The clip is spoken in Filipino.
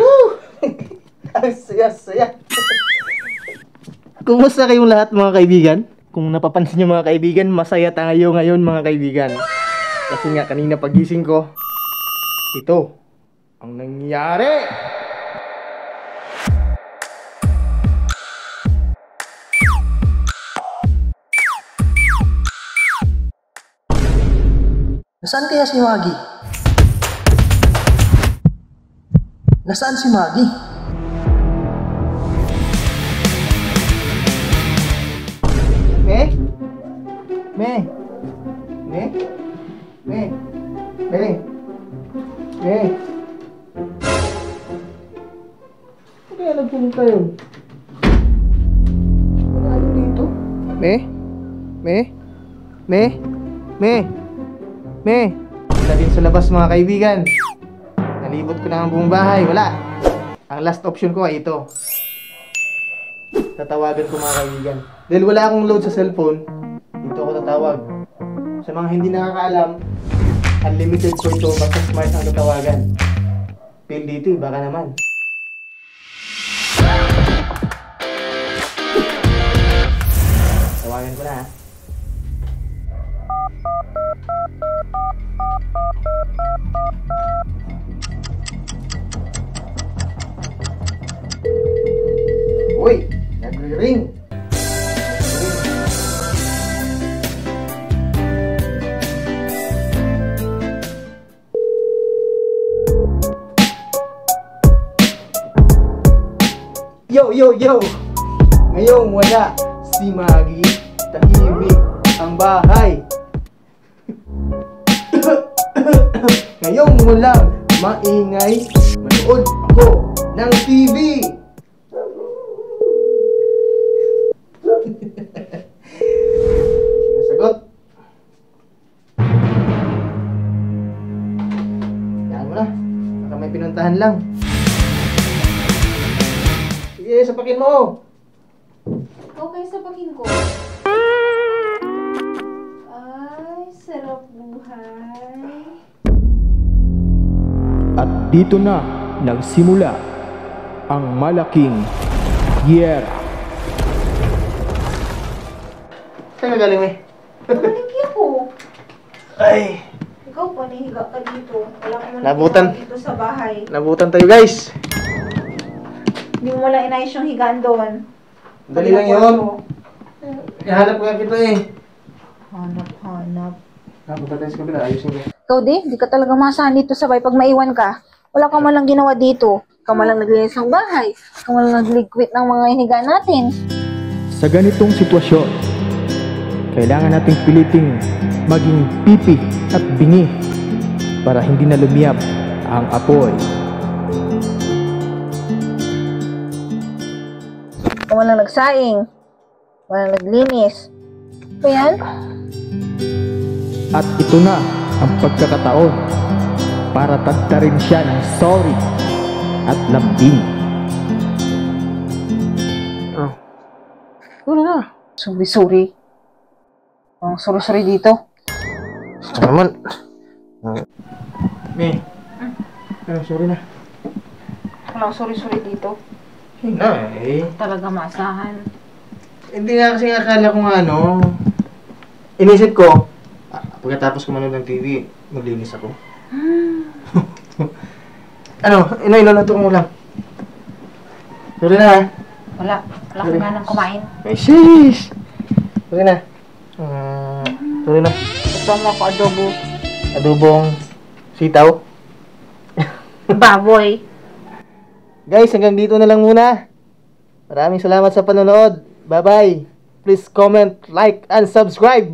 Woo! Ang saya-saya. Kumusta kayong lahat mga kaibigan? Kung napapansin nyo mga kaibigan, masaya tayo ngayon mga kaibigan. Kasi nga kanina pagising ko, ito ang nangyari. Nasaan kaya si Maggie? Nasaan si Maggie? Me? Me? Me? Me? Me? Me? Ano kaya nagpunta yun? Ano dito? Me? Me? Me? Me? Me? Punta din sa labas mga kaibigan. Nalibot ko na ang buong bahay. Wala. Ang last option ko ay ito. Tatawagan ko mga kaibigan. Dahil wala akong load sa cellphone, dito ako tatawag. Sa mga hindi nakakaalam, unlimited ko ito, basta smart ang tatawagan. Pil dito, baka naman. Tawagan ko na ha. Uy! Nagre-ring! Yo, yo, yo! Ngayong wala si Maggie, tahimik ang bahay. Ngayong walang maingay, manood ako ng TV. Sinasagot. Yan mo na. Baka may pinuntahan lang. Sige, sapakin mo. Okay, sapakin ko. Ay, sarap buhay. At dito na nagsimula ang malaking giyera. Saan ka galing, eh? Maliki ako. Ay, Ikaw panihiga ka dito. Wala ka man Nabutan. dito sa bahay. nabutan tayo guys. Hindi mo wala inayos yung higaan doon. Dali lang yun. Ihanap ko yan kita eh. Hanap. Napunta tayo sa kabila, ayusin ko. Ikaw di ka talaga masahan dito sa bahay. Pag maiwan ka, wala ka man lang ginawa dito. Ikaw man lang naglinis ng bahay. Ikaw man lang nagliquid ng mga higaan natin. Sa ganitong sitwasyon, kailangan nating piliting maging pipi at bingi para hindi na lumiyab ang apoy. Ikaw man lang nagsaing. Wala naglinis. Ito yan? At ito na ang pagkakataon para tagtarin siya ng sorry at lambing. Oh. Wala na. Sorry. Ang sorry dito. Ito naman. Me. Sorry na. Walang sorry dito. Hindi na eh. Talaga maasahan. Hindi nga kasi akala ko nga inisip ko, pagkatapos ko manood ng TV, maglinis ako. Inuluto ko mo lang. Sorry na ha. Wala ko nga nang kumain. Ay sis! Sorry na. Sorry na. Gusto mo ako adobo. Adobong sitaw. Baboy. Guys, hanggang dito na lang muna. Maraming salamat sa panonood. Bye-bye. Please comment, like, and subscribe.